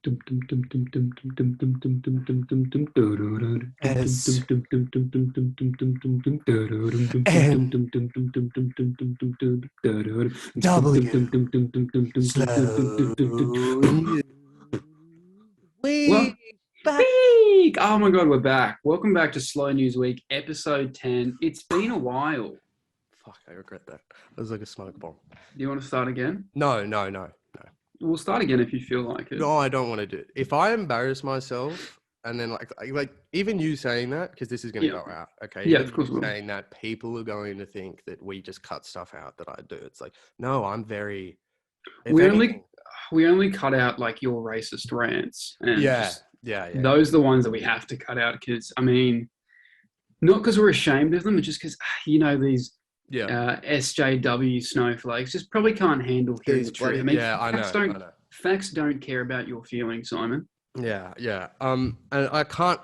S N W slow news. Well, We back. week. Oh my God, we're back. Welcome back to Slow News Week, episode 10. It's been a while. Fuck, I regret that. It was like a smoke bomb. Do you want to start again? No. We'll start again if you feel like it. No, I don't want to do it. If I embarrass myself and then like even you saying that, because this is going to Yeah. go out, okay? Yeah, Even of course you we will. saying that, people are going to think that we just cut stuff out that I do. It's like, no, I'm very... if We anything- only cut out like your racist rants, and Yeah. those are the ones that we have to cut out because, I mean, not because we're ashamed of them, but just because, these Yeah. SJW snowflakes just probably can't handle hearing These the truth. bloody- I mean, yeah, I know. facts don't care about your feelings, Simon. Yeah. And I can't,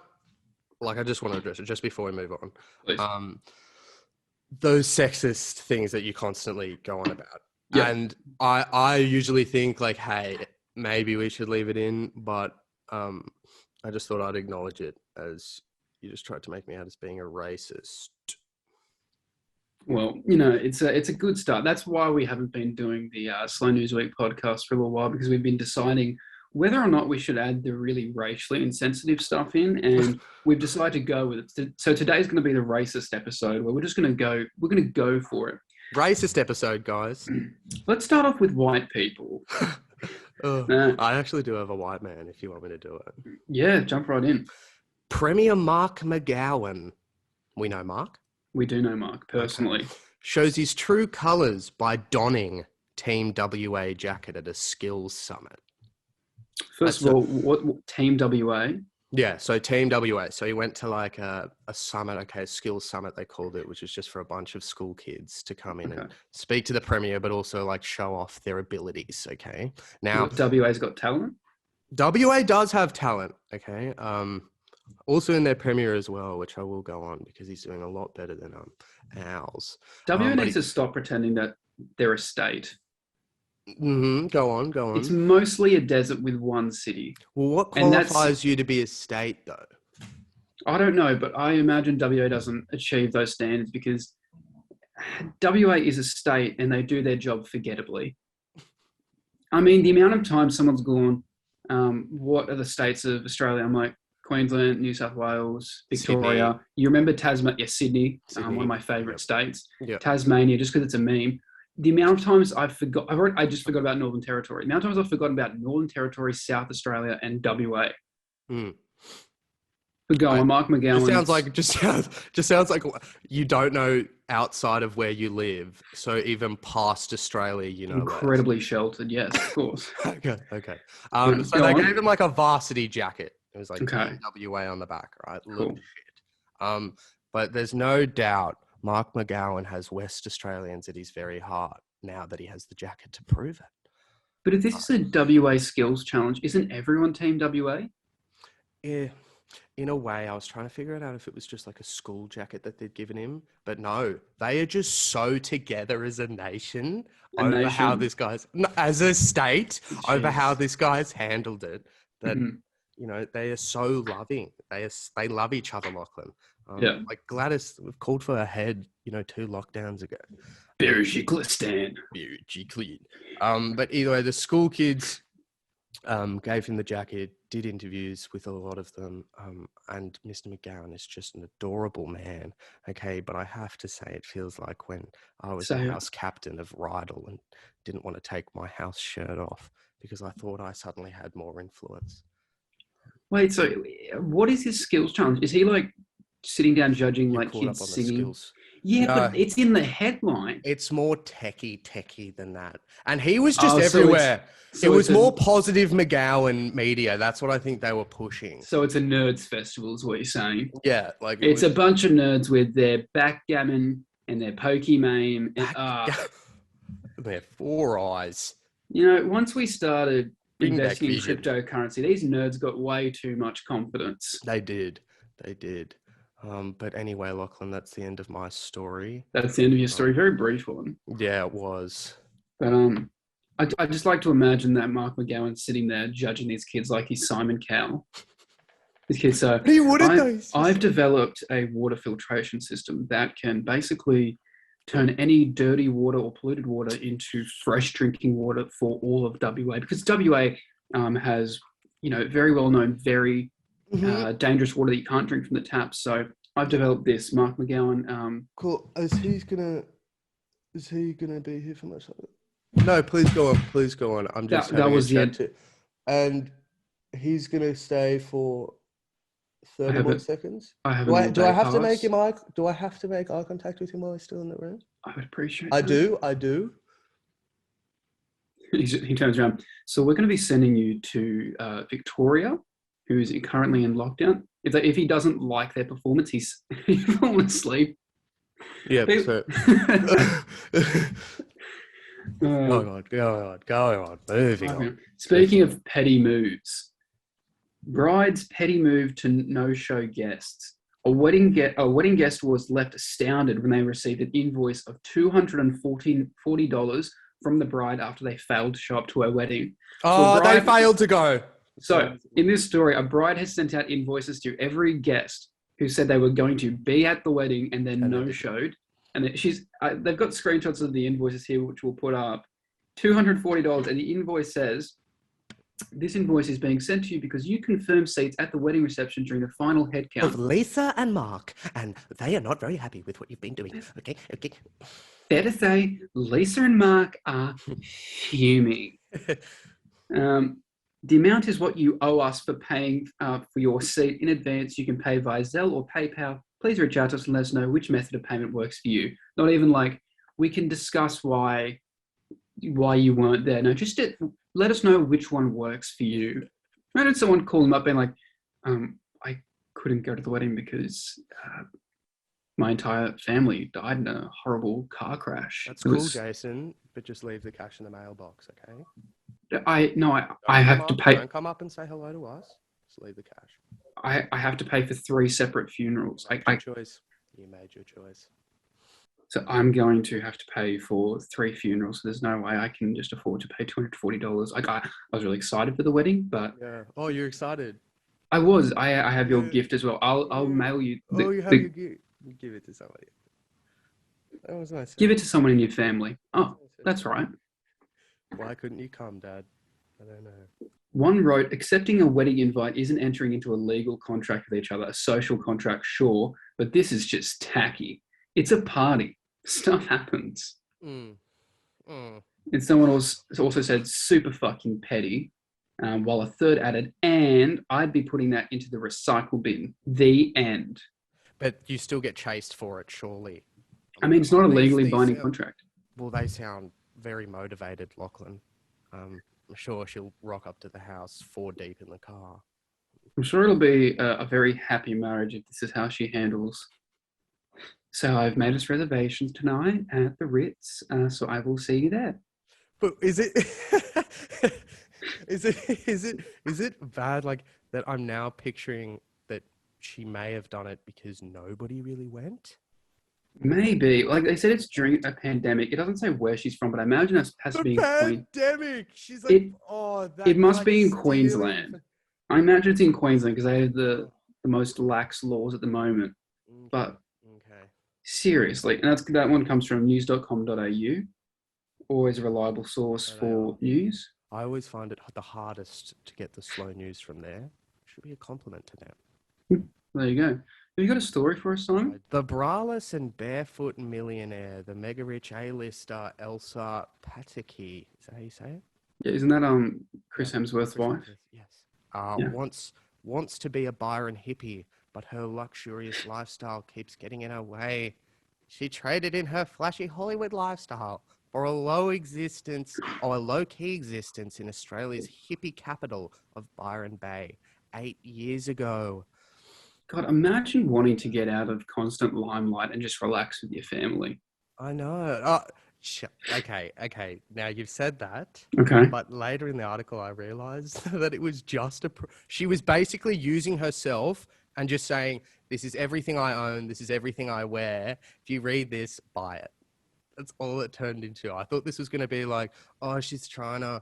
I just want to address it just before we move on. Please. Those sexist things that you constantly go on about. Yeah. And I usually think like, hey, maybe we should leave it in, but I just thought I'd acknowledge it as you just tried to make me out as being a racist. Well, it's a good start. That's why we haven't been doing the Slow News Week podcast for a little while, because we've been deciding whether or not we should add the really racially insensitive stuff in, and we've decided to go with it. So today's going to be the racist episode, where we're going to go for it. Racist episode, guys. Let's start off with white people. I actually do have a white man if you want me to do it. Yeah, jump right in. Premier Mark Mcgowan. We know Mark? We do know Mark personally. Okay. Shows his true colours by donning Team WA jacket at a skills summit. First of all, what Team WA? Yeah, so Team WA. So he went to like a summit, a skills summit they called it, which is just for a bunch of school kids to come in and speak to the Premier, but also like show off their abilities, okay? Now, WA's got talent? WA does have talent, okay? Also in their Premier as well, which I will go on because he's doing a lot better than ours. WA needs to stop pretending that they're a state. Go on. It's mostly a desert with one city. Well, what qualifies you to be a state, though? I don't know, but I imagine WA doesn't achieve those standards because WA is a state and they do their job forgettably. I mean, the amount of time someone's gone, what are the states of Australia? I'm like, Queensland, New South Wales, Victoria. Sydney. You remember Tasmania? Sydney. One of my favourite states. Yep. Tasmania, just because it's a meme. The amount of times I just forgot about Northern Territory. The amount of times I've forgotten about Northern Territory, South Australia, and WA. But go on, Mark Mcgowan. Just sounds like you don't know outside of where you live. So even past Australia, incredibly sheltered. Yes, of course. Okay. So they gave him like a varsity jacket. It was like WA on the back, right? Cool. Shit. But there's no doubt Mark Mcgowan has West Australians at his very heart now that he has the jacket to prove it. But if this is a WA skills challenge, isn't everyone Team WA? Yeah, in a way, I was trying to figure it out if it was just like a school jacket that they'd given him. But no, they are just so together as a nation how this guy's, as a state, over how this guy's handled it. That, they are so loving. They love each other, Lachlan. Like Gladys, we've called for her head, 2 lockdowns ago. Very clean. But either way, the school kids gave him the jacket, did interviews with a lot of them, and Mr. McGowan is just an adorable man. Okay, but I have to say, it feels like when I was the house captain of Rydal and didn't want to take my house shirt off because I thought I suddenly had more influence. Wait, so what is his skills challenge? Is he like sitting down judging like kids singing? Yeah, no, but it's in the headline. It's more techie than that. And he was just everywhere. It was more positive McGowan media. That's what I think they were pushing. So it's a nerds festival is what you're saying. Yeah. Like it's a bunch of nerds with their backgammon and their Pokemon. Their 4 eyes. Once we started investing in cryptocurrency, these nerds got way too much confidence. They did. But anyway, Lachlan, that's the end of my story. That's the end of your story. Very brief one. Yeah, it was. But I just like to imagine that Mark McGowan sitting there judging these kids like he's Simon Cowell. These kids, so He wouldn't though. I've developed a water filtration system that can basically turn any dirty water or polluted water into fresh drinking water for all of WA, because WA has, very well known, very dangerous water that you can't drink from the tap. So I've developed this, Mark McGowan. Cool. Is he gonna be here for much longer? No, please go on. Please go on. I'm just that was the end. And he's gonna stay for 30 more seconds. I have. Do I have to make eye contact with him while he's still in the room? I would appreciate. I do. He turns around. So we're going to be sending you to Victoria, who is currently in lockdown. If he doesn't like their performance, he's fallen asleep. Yeah. Go on. Moving on. Speaking of petty moves, bride's petty move to no-show guests. A wedding guest was left astounded when they received an invoice of $240 from the bride after they failed to show up to her wedding. They failed to go. So, in this story, a bride has sent out invoices to every guest who said they were going to be at the wedding and then no-showed. And they've got screenshots of the invoices here, which we'll put up. $240, and the invoice says, this invoice is being sent to you because you confirmed seats at the wedding reception during the final head count of Lisa and Mark, and they are not very happy with what you've been doing. Okay. Fair to say, Lisa and Mark are fuming. The amount is what you owe us for paying for your seat in advance. You can pay via Zelle or PayPal. Please reach out to us and let us know which method of payment works for you. Not even like, we can discuss why you weren't there. No, just let us know which one works for you. Imagine someone call them up being like, I couldn't go to the wedding because my entire family died in a horrible car crash. That's cool, Jason, but just leave the cash in the mailbox, okay? I have to pay. Don't come up and say hello to us. Just leave the cash. I have to pay for 3 separate funerals. Choice. You made your choice. So I'm going to have to pay for 3 funerals. There's no way I can just afford to pay $240. I was really excited for the wedding, but yeah. Oh, you're excited. I was. I have your gift as well. I'll mail you. You have your gift. Give it to somebody. That was nice. Give it to someone in your family. Oh, that's right. Why couldn't you come, Dad? I don't know. One wrote, accepting a wedding invite isn't entering into a legal contract with each other. A social contract, sure, but this is just tacky. It's a party. Stuff happens. And someone else also said, super fucking petty, while a third added, and I'd be putting that into the recycle bin. The end. But you still get chased for it, surely. I mean, it's not a legally binding contract. Well, they sound very motivated, Lachlan. I'm sure she'll rock up to the house 4 deep in the car. I'm sure it'll be a very happy marriage if this is how she handles. So I've made us reservations tonight at the Ritz, so I will see you there. But is it bad, like, that I'm now picturing that she may have done it because nobody really went? Maybe. Like they said, it's during a pandemic. It doesn't say where she's from, but I imagine it has to be in pandemic. She's like, it must be in Queensland. I imagine it's in Queensland because they have the most lax laws at the moment. But seriously, and that one comes from news.com.au. Always a reliable source for news. I always find it the hardest to get the slow news from there. Should be a compliment to them. There you go. Have you got a story for us, Simon? The braless and barefoot millionaire, the mega rich A-lister Elsa Pataki. Is that how you say it? Yeah, isn't that Chris Hemsworth's wife? Yes. Wants to be a Byron hippie, but her luxurious lifestyle keeps getting in her way. She traded in her flashy Hollywood lifestyle for a low-key existence in Australia's hippie capital of Byron Bay 8 years ago. God, imagine wanting to get out of constant limelight and just relax with your family. I know. Okay. Now you've said that. Okay. But later in the article, I realized that it was just she was basically using herself and just saying, this is everything I own. This is everything I wear. If you read this, buy it. That's all it turned into. I thought this was going to be like, oh, she's trying to,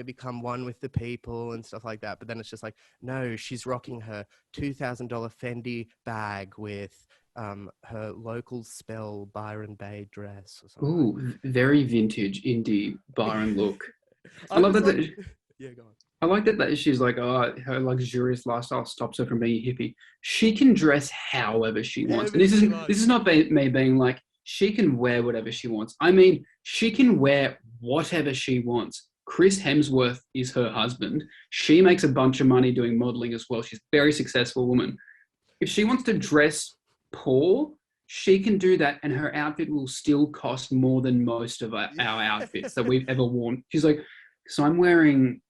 become one with the people and stuff like that. But then it's just like, no, she's rocking her $2,000 Fendi bag with her local spell Byron Bay dress or something. Ooh, very vintage indie Byron look. I I love was that. like, yeah, go on. I like that she's like, oh, her luxurious lifestyle stops her from being a hippie. She can dress however she wants. And However she likes. this is not me being like, she can wear whatever she wants. I mean, she can wear whatever she wants. Chris Hemsworth is her husband. She makes a bunch of money doing modeling as well. She's a very successful woman. If she wants to dress poor, she can do that, and her outfit will still cost more than most of our outfits that we've ever worn. She's like, so I'm wearing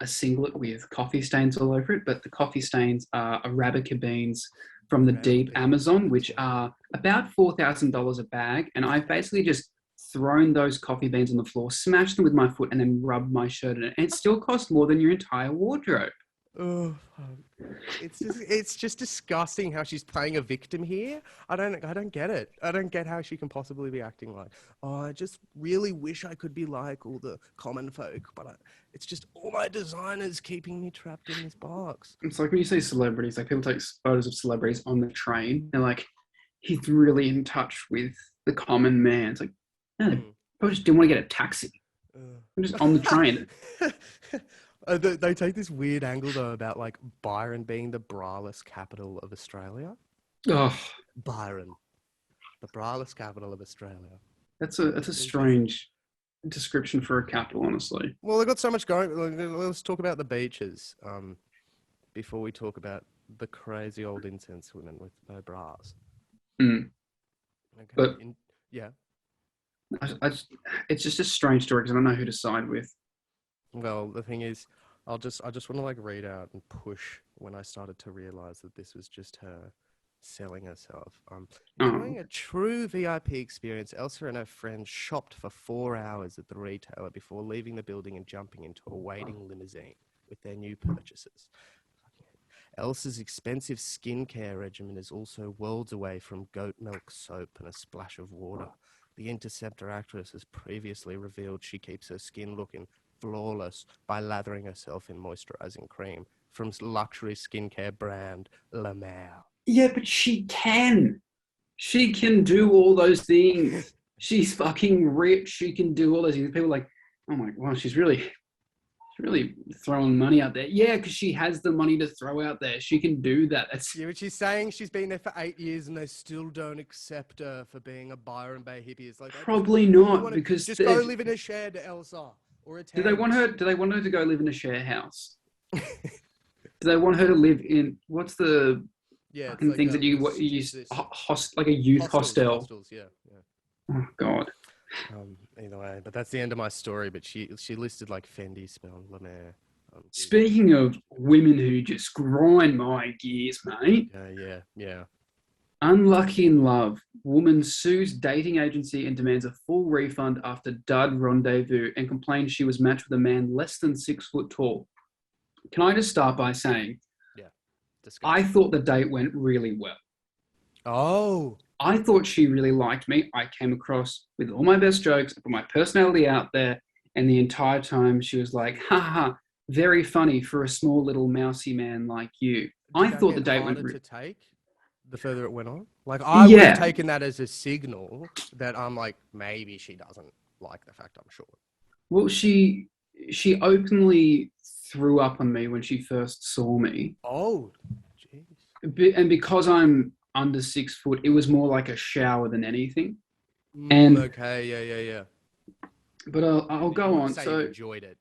a singlet with coffee stains all over it, but the coffee stains are Arabica beans from the deep Amazon, which are about $4,000 a bag. And I've basically just thrown those coffee beans on the floor, smashed them with my foot, and then rubbed my shirt in it. And it still costs more than your entire wardrobe. Oh, it's just disgusting how she's playing a victim here. I don't get it. I don't get how she can possibly be acting like, oh, I just really wish I could be like all the common folk, but it's just all my designers keeping me trapped in this box. It's like when you say celebrities, like people take photos of celebrities on the train, and like, he's really in touch with the common man. It's like, no, they probably just didn't want to get a taxi. I'm just on the train. They take this weird angle though about like Byron being the braless capital of Australia. Oh, Byron, the braless capital of Australia. that's a strange description for a capital, honestly. Well, they've got so much going. Let's talk about the beaches before we talk about the crazy old incense women with no bras. Mm. Okay. But yeah, it's just a strange story because I don't know who to side with. Well, the thing is, I just want to like read out and push when I started to realize that this was just her selling herself. Enjoying a true VIP experience, Elsa and her friends shopped for 4 hours at the retailer before leaving the building and jumping into a waiting limousine with their new purchases. Elsa's expensive skincare regimen is also worlds away from goat milk soap and a splash of water. The Interceptor actress has previously revealed she keeps her skin looking flawless by lathering herself in moisturizing cream from luxury skincare brand La Mer. Yeah, but she can. She can do all those things. She's fucking rich. She can do all those things. People are like, oh my god, she's really throwing money out there. Yeah, because she has the money to throw out there. She can do that. Yeah, but she's saying she's been there for 8 years and they still don't accept her for being a Byron Bay hippie. It's like probably not, because just go live in a shed, Elsa, or a tent. Do they want her to go live in a share house? Do they want her to live in what's the fucking things that you use like a youth hostel? Hostels, yeah. Oh god. Either way, but that's the end of my story. But she listed like Fendi, spell La Mer. Speaking of women who just grind my gears, mate. Yeah. Unlucky in love. Woman sues dating agency and demands a full refund after dud rendezvous and complains she was matched with a man less than 6 foot tall. Can I just start by saying, I thought the date went really well. Oh. I thought she really liked me. I came across with all my best jokes, I put my personality out there, and the entire time she was like, haha, very funny for a small little mousy man like you. I thought the date went to take the further it went on. Like I would have taken that as a signal that I'm like, maybe she doesn't like the fact I'm short. Well, she openly threw up on me when she first saw me. Oh, jeez. And because I'm under 6 foot, it was more like a shower than anything. And okay, yeah. But I'll go on. So you enjoyed it.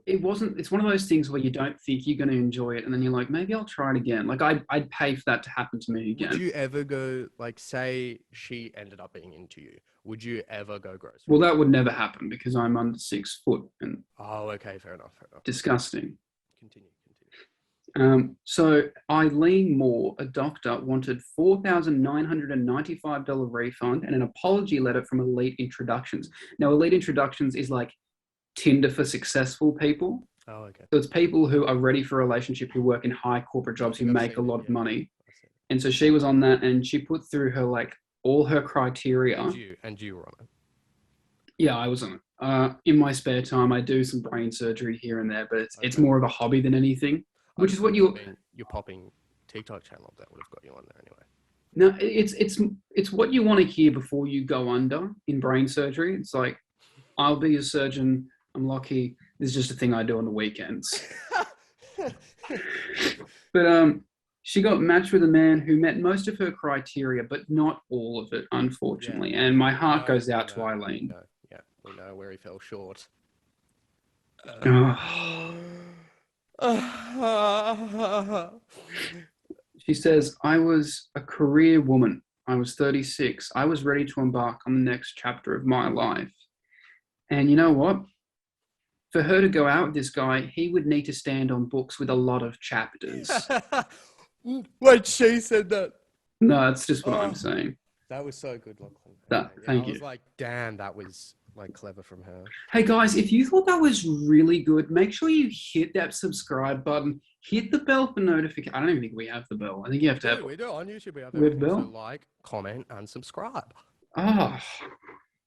It wasn't. It's one of those things where you don't think you're going to enjoy it, and then you're like, maybe I'll try it again. Like I'd pay for that to happen to me again. Would you ever go, like, say she ended up being into you? Would you ever go grocery? Well, that would never happen because I'm under 6 foot and. Oh, okay, fair enough. Disgusting. Continue. So Eileen Moore, a doctor, wanted $4,995 refund and an apology letter from Elite Introductions. Now, Elite Introductions is like Tinder for successful people. Oh, okay. So it's people who are ready for a relationship, who work in high corporate jobs, who make a lot of money. And so she was on that, and she put through her like all her criteria. And you were on it. Yeah, I was on it. In my spare time, I do some brain surgery here and there, but it's more of a hobby than anything. Which is what you're popping TikTok channel that would have got you on there anyway. No, it's what you want to hear before you go under in brain surgery. It's like, I'll be a surgeon. I'm Lachy. This is just a thing I do on the weekends. But she got matched with a man who met most of her criteria, but not all of it, unfortunately. Yeah. And my heart goes out to Eileen. Yeah, we know where he fell short. She says, I was a career woman. I was 36. I was ready to embark on the next chapter of my life. And you know what? For her to go out with this guy, he would need to stand on books with a lot of chapters. Wait, she said that. No, that's just what I'm saying. That was so good, Lachlan. Thank you. I was like, damn, that was like clever from her. Hey guys, if you thought that was really good, make sure you hit that subscribe button. Hit the bell for notification. I don't even think we have the bell. I think you have to have. We do on YouTube. We have the bell. So like, comment, and subscribe. Oh,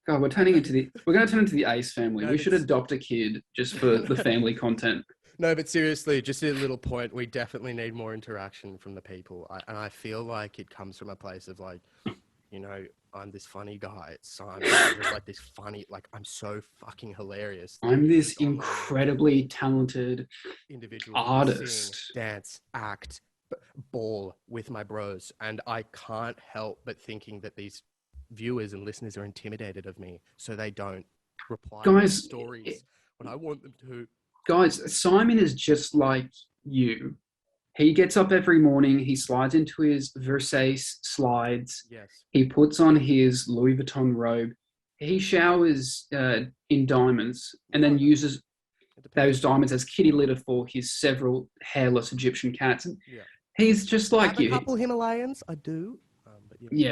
God, we're going to turn into the Ace family. We should adopt a kid just for the family content. No, but seriously, just a little point. We definitely need more interaction from the people. And I feel like it comes from a place of like, you know, I'm this funny guy. Simon, I'm just like this funny, like I'm so fucking hilarious. I'm this incredibly talented individual artist. Sing, dance, act, ball with my bros. And I can't help but thinking that these viewers and listeners are intimidated of me, so they don't reply to stories when I want them to. Guys, Simon is just like you. He gets up every morning. He slides into his Versace slides. Yes. He puts on his Louis Vuitton robe. He showers in diamonds and then uses those diamonds as kitty litter for his several hairless Egyptian cats. Yeah. He's just like you. A couple Himalayans, I do.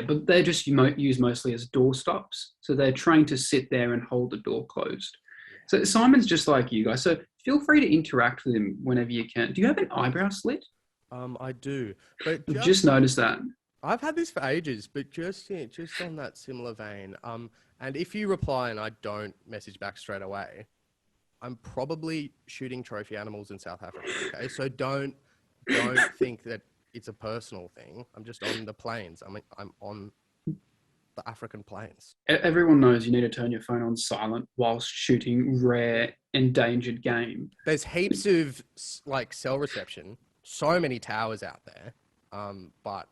But they're just used mostly as door stops. So they're trained to sit there and hold the door closed. So Simon's just like you guys. So feel free to interact with him whenever you can. Do you have an eyebrow slit? I do. But just noticed that. I've had this for ages, but just on that similar vein. And if you reply and I don't message back straight away, I'm probably shooting trophy animals in South Africa. Okay, so don't think that it's a personal thing. I'm just on the plains. I'm on the African plains. Everyone knows you need to turn your phone on silent whilst shooting rare, endangered game. There's heaps of like cell reception. So many towers out there. But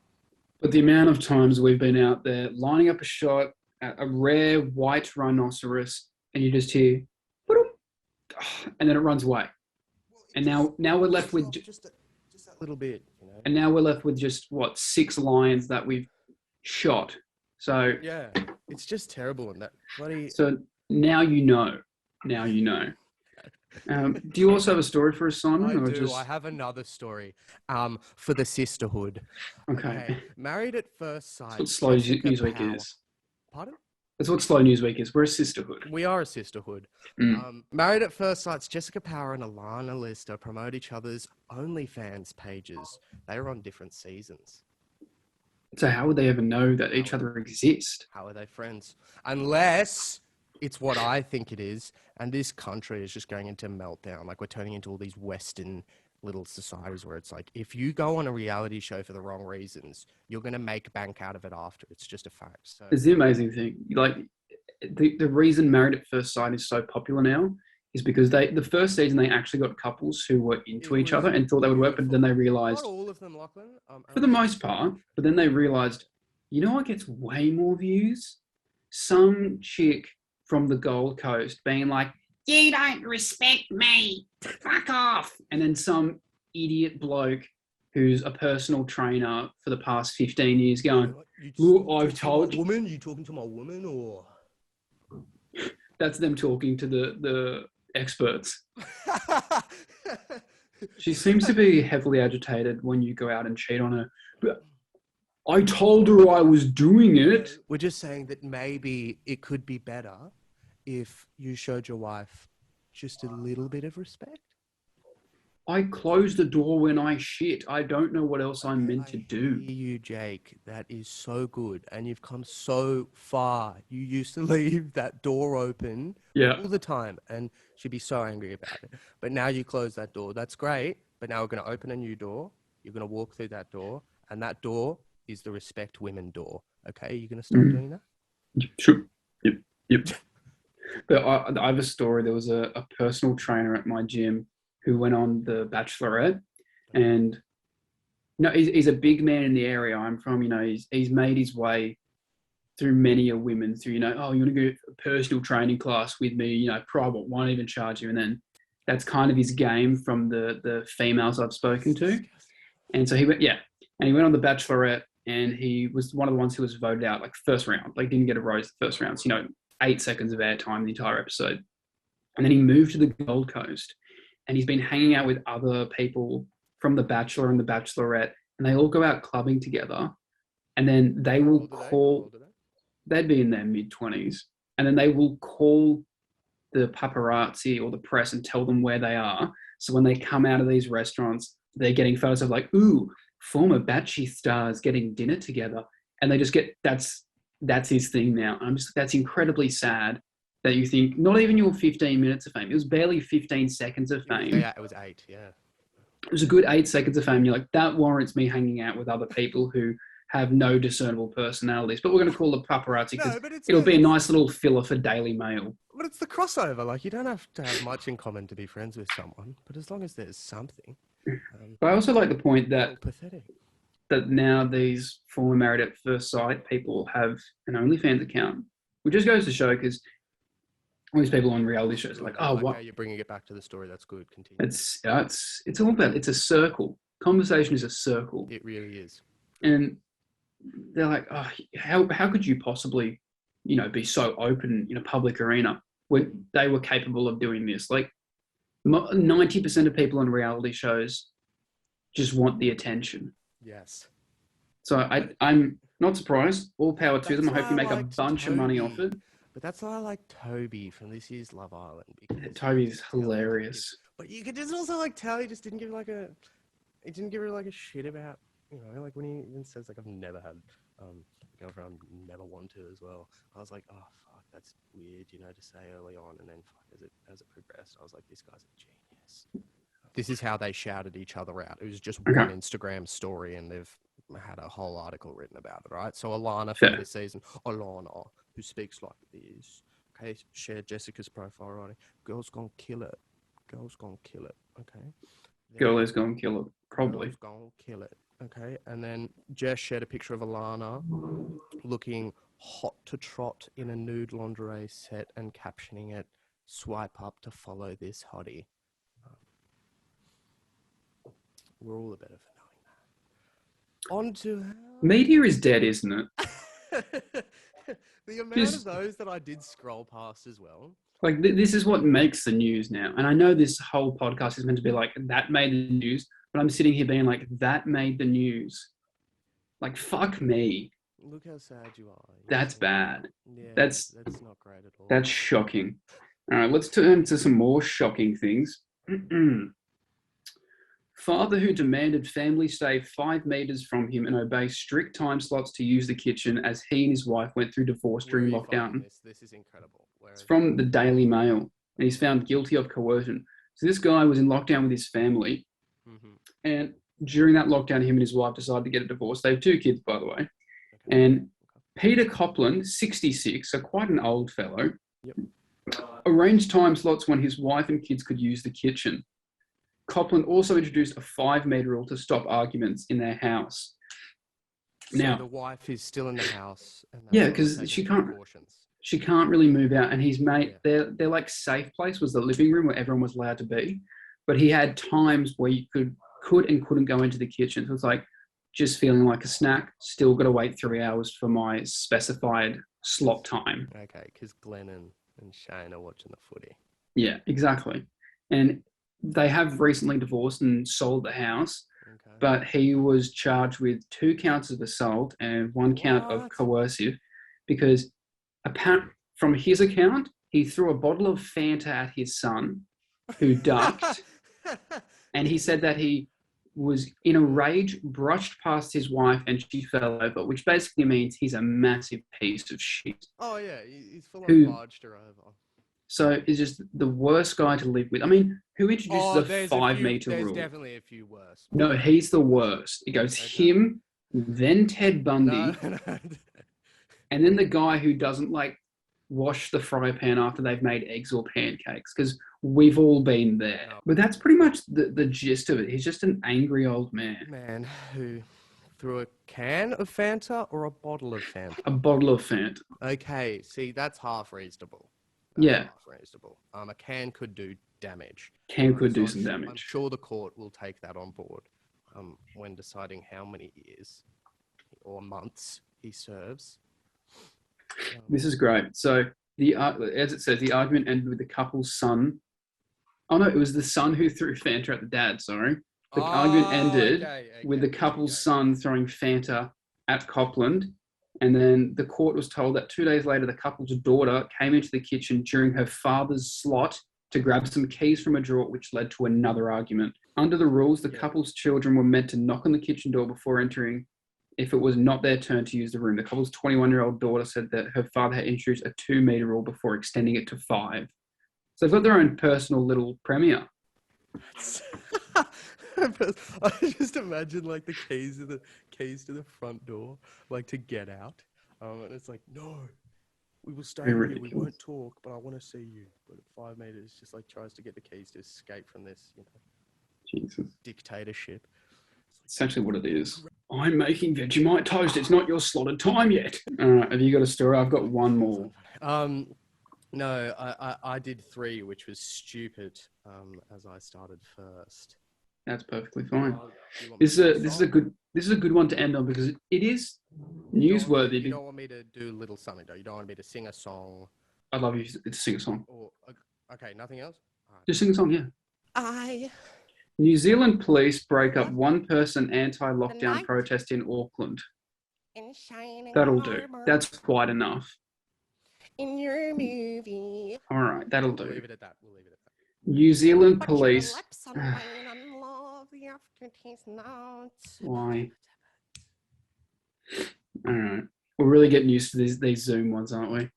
the amount of times we've been out there lining up a shot at a rare white rhinoceros, and you just hear, and then it runs away. And now we're left with just that little bit, you know. And now we're left with just 6 lions that we've shot. So yeah, it's just terrible. And that bloody. So now you know. Do you also have a story for us, Simon? I do. I have another story. For the sisterhood. Okay. Married at first sight. That's what Slow News Week is. Pardon? That's what Slow News Week is. We're a sisterhood. We are a sisterhood. Married at First Sight's Jessica Power and Alana Lister promote each other's OnlyFans pages. They are on different seasons. So how would they ever know that each other exist? How are they friends? Unless it's what I think it is, and this country is just going into meltdown. Like, we're turning into all these Western little societies where it's like, if you go on a reality show for the wrong reasons, you're going to make bank out of it after. It's just a fact. So it's the amazing thing. Like, the reason Married at First Sight is so popular now is because the first season they actually got couples who were into each other and thought they would work, but then they realized, not all of them, Lachlan, for the most part, but then they realized, you know what gets way more views? Some chick from the Gold Coast being like, you don't respect me, fuck off. And then some idiot bloke who's a personal trainer for the past 15 years going, look, I've told you. Woman, you talking to my woman or? That's them talking to the experts. She seems to be heavily agitated when you go out and cheat on her. But I told her I was doing it. We're just saying that maybe it could be better if you showed your wife just a little bit of respect. I close the door when I shit. I don't know what else I'm meant to do. I hear you, Jake. That is so good. And you've come so far. You used to leave that door open all the time and she'd be so angry about it. But now you close that door. That's great. But now we're going to open a new door. You're going to walk through that door. And that door is the respect women door. Okay? You're going to start doing that? Sure. Yep. But I have a story. There was a personal trainer at my gym who went on The Bachelorette, and he's a big man in the area I'm from. He's made his way through many a women through, you want to go a personal training class with me, private, won't even charge you. And then that's kind of his game from the females I've spoken to. And so he went on The Bachelorette, and he was one of the ones who was voted out, like first round, like didn't get a rose the first round. So, 8 seconds of airtime the entire episode. And then he moved to the Gold Coast, and he's been hanging out with other people from The Bachelor and The Bachelorette, and they all go out clubbing together. And then they will call, they'd be in their mid-20s, and then they will call the paparazzi or the press and tell them where they are. So when they come out of these restaurants, they're getting photos of like, ooh, former Batchy stars getting dinner together. And they just get, that's his thing now. And I'm just, that's incredibly sad that you think, not even your 15 minutes of fame. It was barely 15 seconds of fame. Yeah, it was 8, yeah. It was a good 8 seconds of fame. You're like, that warrants me hanging out with other people who have no discernible personalities. But we're going to call it paparazzi because it'll be a nice little filler for Daily Mail. But it's the crossover. Like, you don't have to have much in common to be friends with someone. But as long as there's something. But I also like the point that pathetic. That now these former Married at First Sight people have an OnlyFans account, which just goes to show, because all these people on reality shows are like, oh, what? You're bringing it back to the story. That's good. Continue. It's all about, it's a circle. Conversation is a circle. It really is. And they're like, oh, how could you possibly, be so open in a public arena when they were capable of doing this? Like 90% of people on reality shows just want the attention. Yes. So I'm not surprised. All power to them. I hope you make a bunch of money off it. But that's why I like Toby from this year's Love Island. Because Toby's hilarious. But you could just also tell he just didn't give he didn't give her a shit about, like when he even says I've never had a girlfriend, I never want to as well. I was like, oh fuck, that's weird, to say early on, and then fuck, as it progressed, I was like, this guy's a genius. This is how they shouted each other out. It was just one Instagram story, and they've had a whole article written about it, right? So Alana for this season, Alana, who speaks like this, okay, shared Jessica's profile writing, girl's gonna kill it. Girl's gonna kill it, okay? Girl is gonna kill it, probably. Girl's gonna kill it, okay? And then Jess shared a picture of Alana looking hot to trot in a nude lingerie set and captioning it, swipe up to follow this hottie. We're all the better for knowing that. On to media is dead, isn't it? The amount of those that I did scroll past as well. Like, this is what makes the news now. And I know this whole podcast is meant to be like, that made the news. But I'm sitting here being like, that made the news. Like, fuck me. Look how sad you are. That's bad. Yeah, that's not great at all. That's shocking. All right, let's turn to some more shocking things. Father who demanded family stay 5 meters from him and obey strict time slots to use the kitchen as he and his wife went through divorce during lockdown. This is incredible. It's from the Daily Mail, and he's found guilty of coercion. So this guy was in lockdown with his family, and during that lockdown, him and his wife decided to get a divorce. They have 2 kids, by the way. Okay. And Peter Copland, 66, so quite an old fellow, arranged time slots when his wife and kids could use the kitchen. Copland also introduced a 5-meter rule to stop arguments in their house. So now, the wife is still in the house. Because she can't really move out. And he's made their safe place was the living room where everyone was allowed to be. But he had times where you could and couldn't go into the kitchen. So it's like just feeling like a snack. Still got to wait 3 hours for my specified slot time. Okay, because Glenn and Shane are watching the footy. Yeah, exactly. And they have recently divorced and sold the house, but he was charged with 2 counts of assault and 1 count of coercive because from his account, he threw a bottle of Fanta at his son who ducked And he said that he was in a rage, brushed past his wife, and she fell over, which basically means he's a massive piece of shit. Oh, yeah, he's full on barged her over. So he's just the worst guy to live with. I mean, who introduces a 5 meter rule? There's definitely a few worse. No, he's the worst. It goes him, then Ted Bundy, No. and then the guy who doesn't like wash the fry pan after they've made eggs or pancakes, because we've all been there. No. But that's pretty much the gist of it. He's just an angry old man. Man who threw a can of Fanta or a bottle of Fanta? A bottle of Fanta. Okay, see, that's half reasonable. Yeah. Half reasonable. A can could do damage. Can could do some damage. I'm sure the court will take that on board when deciding how many years or months he serves. This is great. So, as it says, the argument ended with the couple's son. Oh, no, it was the son who threw Fanta at the dad, sorry. The argument ended with the couple's son throwing Fanta at Copland. And then the court was told that 2 days later, the couple's daughter came into the kitchen during her father's slot to grab some keys from a drawer, which led to another argument. Under the rules, the couple's children were meant to knock on the kitchen door before entering if it was not their turn to use the room. The couple's 21-year-old daughter said that her father had introduced a 2 meter rule before extending it to 5. So they've got their own personal little premier. I just imagine like the keys to the front door, like to get out. And it's like, no, we will stay here. We won't talk, but I want to see you. But at 5 meters, just like tries to get the keys to escape from this, Jesus. Dictatorship. Essentially what it is. I'm making Vegemite toast. It's not your slotted time yet. All right, have you got a story? I've got one more. No, I did 3, which was stupid. As I started first. That's perfectly fine. This is a good one to end on because it is newsworthy. You don't want me to do a little something, though. You don't want me to sing a song. I'd love you to sing a song. Okay, nothing else? Right. Just sing a song, yeah. New Zealand police break up one-person anti-lockdown protest in Auckland. That'll do. That's quite enough. In your movie. All right, that'll do. We'll leave it at that. New Zealand police. Why? All right. We're really getting used to these Zoom ones, aren't we?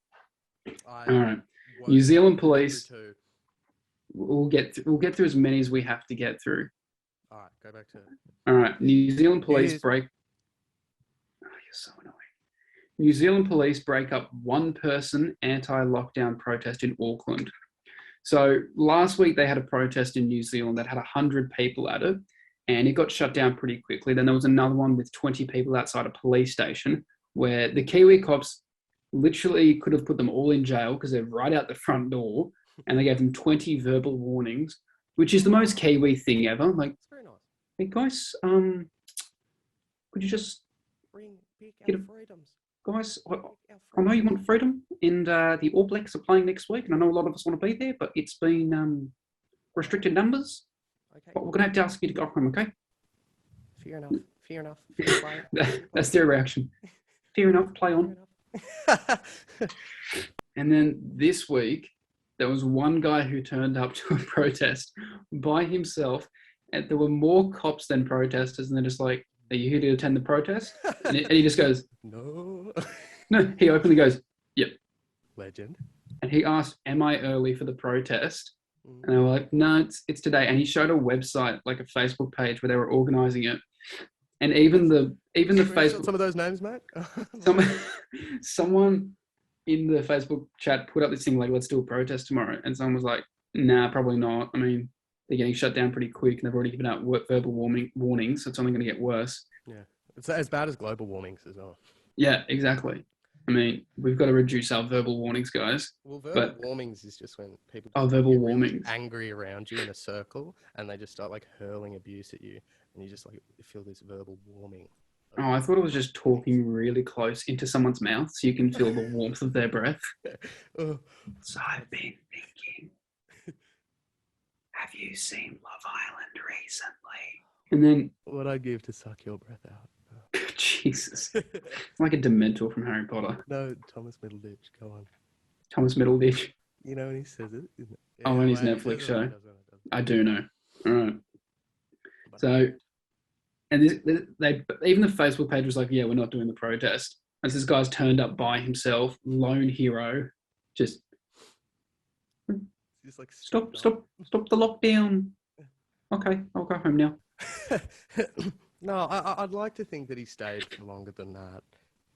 All right. New Zealand police. We'll get through as many as we have to get through. All right, go back to it. All right. New Zealand police break. Oh, you're so annoying. New Zealand police break up one-person anti-lockdown protest in Auckland. So last week they had a protest in New Zealand that had 100 people at it, and it got shut down pretty quickly. Then there was another one with 20 people outside a police station where the Kiwi cops literally could have put them all in jail because they're right out the front door, and they gave them 20 verbal warnings, which is the most Kiwi thing ever. Like, it's very nice. Hey guys, could you just get our freedoms? Guys, I know you want freedom, and the All Blacks are playing next week, and I know a lot of us want to be there, but it's been restricted numbers. Okay. But we're going to have to ask you to go home, okay? Fair enough. Fair enough. That's their reaction. Fair enough, play on. And then this week, there was one guy who turned up to a protest by himself, and there were more cops than protesters, and they're just like, are you here to attend the protest? And he just goes, no. No, he openly goes, yep. Legend. And he asked, am I early for the protest? And they were like, no, it's today. And he showed a website, like a Facebook page where they were organizing it. And even the Facebook... Some of those names, mate? Someone in the Facebook chat put up this thing like, let's do a protest tomorrow. And someone was like, nah, probably not. I mean, they're getting shut down pretty quick and they've already given out verbal warnings, so it's only going to get worse. Yeah, it's as bad as global warmings as well. Yeah, exactly. I mean, we've got to reduce our verbal warnings, guys. Well, verbal warnings is just when people verbal warnings angry around you in a circle and they just start like hurling abuse at you and you just like feel this verbal warming. Oh, I thought it was just talking really close into someone's mouth so you can feel the warmth of their breath. So I've been thinking, have you seen Love Island recently? And then... What I'd give to suck your breath out. Jesus. It's like a Dementor from Harry Potter. No, Thomas Middleditch. Go on. Thomas Middleditch. You know when he says it? Isn't it? Yeah, on his Netflix show. I do know. All right. So, and they even the Facebook page was like, yeah, we're not doing the protest. And this guy's turned up by himself, lone hero, just like stop the lockdown. Okay, I'll go home now. No, I'd like to think that he stayed for longer than that,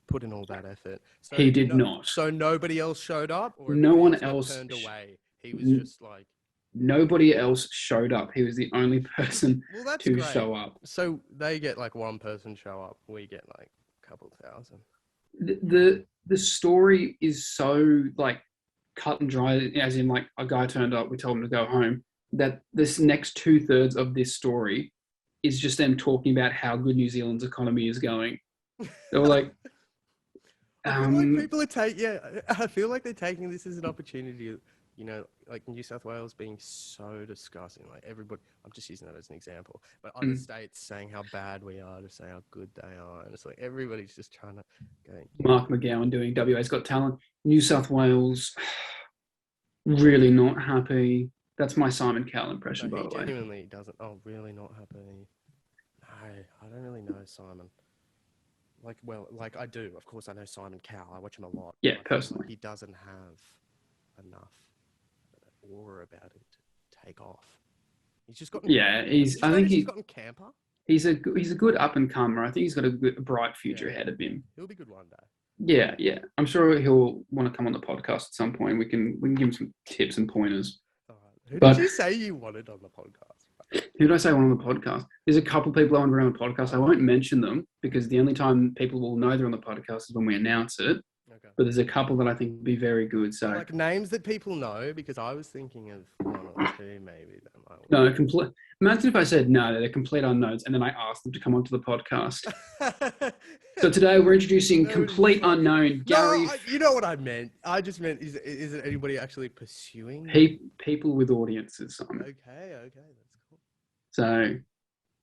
put in all that effort. So he did not. So nobody else showed up, or no one else else turned away. He was just like, nobody else showed up. He was the only person to great. show up. So they get like one person show up. We get like a couple thousand. The story is so like cut and dry, as in like a guy turned up, we told him to go home, that this next 2/3 of this story is just them talking about how good New Zealand's economy is going. They were like, I feel like people are I feel like they're taking this as an opportunity, you know, like New South Wales being so disgusting. Like everybody, I'm just using that as an example, but other states saying how bad we are to say how good they are. And it's like everybody's just trying to go. Mark Mcgowan doing WA's Got Talent. New South Wales, really not happy. That's my Simon Cowell impression, by the way. He genuinely doesn't. Oh, really not happy? No, I don't really know Simon. Like I do. Of course, I know Simon Cowell. I watch him a lot. Yeah, personally. Like he doesn't have enough aura about him to take off. He's just got. Yeah, he's gotten camper. He's a good up and comer. I think he's got a bright future ahead of him. He'll be good one day. Yeah. I'm sure he'll want to come on the podcast at some point. We can give him some tips and pointers. Who did you say you wanted on the podcast? Who did I say I want on the podcast? There's a couple of people I want around the podcast. I won't mention them because the only time people will know they're on the podcast is when we announce it. Okay. But there's a couple that I think would be very good. So like names that people know, because I was thinking of one or two maybe. No, complete. Imagine if I said no, they're complete unknowns, and then I asked them to come onto the podcast. So today we're introducing complete unknown Gary. No, you know what I meant. I just meant is it anybody actually pursuing people with audiences, Simon? Okay, that's cool. So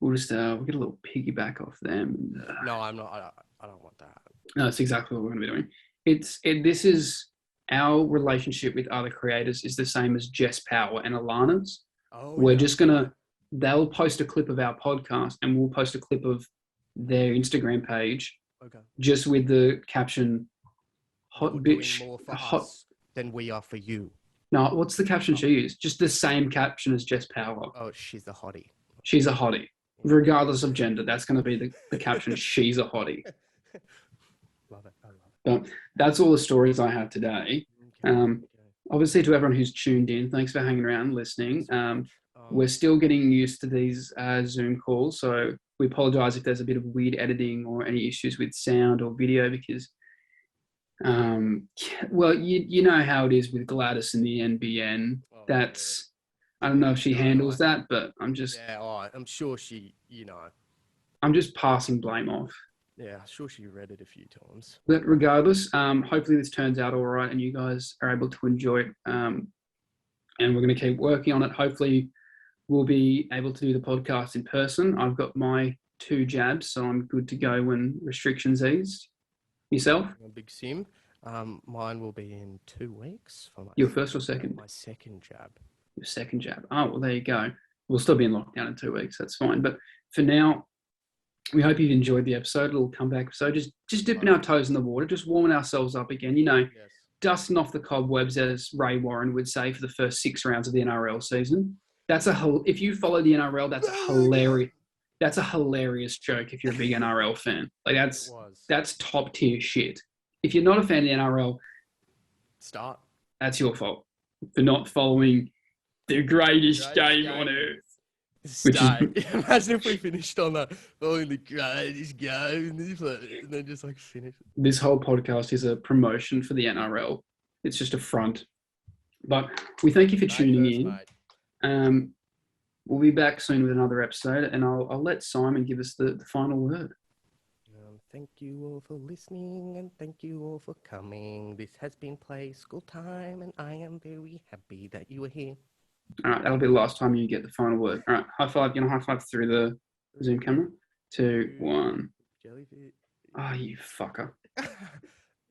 we'll just we'll get a little piggyback off them. No, I'm not. I don't want that. No, that's exactly what we're going to be doing. This is our relationship with other creators is the same as Jess Power and Alana's. We're just gonna. They'll post a clip of our podcast, and we'll post a clip of their Instagram page. Okay. Just with the caption, "Hot bitch." More for us than we are for you. No, what's the caption she used? Just the same caption as Jess Power. Oh, she's a hottie. She's a hottie, regardless of gender. That's going to be the caption. She's a hottie. Love it. I love it. But that's all the stories I have today. Okay. Obviously, to everyone who's tuned in, thanks for hanging around and listening. We're still getting used to these Zoom calls, so we apologize if there's a bit of weird editing or any issues with sound or video because, well, you know how it is with Gladys and the NBN. That's, I don't know if she handles that, but I'm just... Yeah, I'm sure she, I'm just passing blame off. Yeah, I'm sure she read it a few times. But regardless, hopefully this turns out all right and you guys are able to enjoy it. And we're going to keep working on it. Hopefully we'll be able to do the podcast in person. I've got my 2 jabs, so I'm good to go when restrictions ease. Yourself? I'm a big sim. Mine will be in 2 weeks. For your first or second? My second jab. Your second jab. Oh, well, there you go. We'll still be in lockdown in 2 weeks. That's fine. But for now, we hope you've enjoyed the episode. A little comeback episode. Just dipping our toes in the water, just warming ourselves up again. Yes. Dusting off the cobwebs, as Ray Warren would say, for the first 6 rounds of the NRL season. If you follow the NRL, that's a hilarious joke if you're a big NRL fan. Like that's top tier shit. If you're not a fan of the NRL, that's your fault for not following the greatest game on earth. Imagine if we finished on that following the greatest game and then just like finish. This whole podcast is a promotion for the NRL. It's just a front. But we thank you for tuning in. We'll be back soon with another episode, and I'll let Simon give us the final word. Thank you all for listening, and thank you all for coming. This has been Play School Time, and I am very happy that you are here. All right, that'll be the last time you get the final word. All right, high five. High five through the Zoom camera. 2, 1. Jellyfish. Oh, you fucker.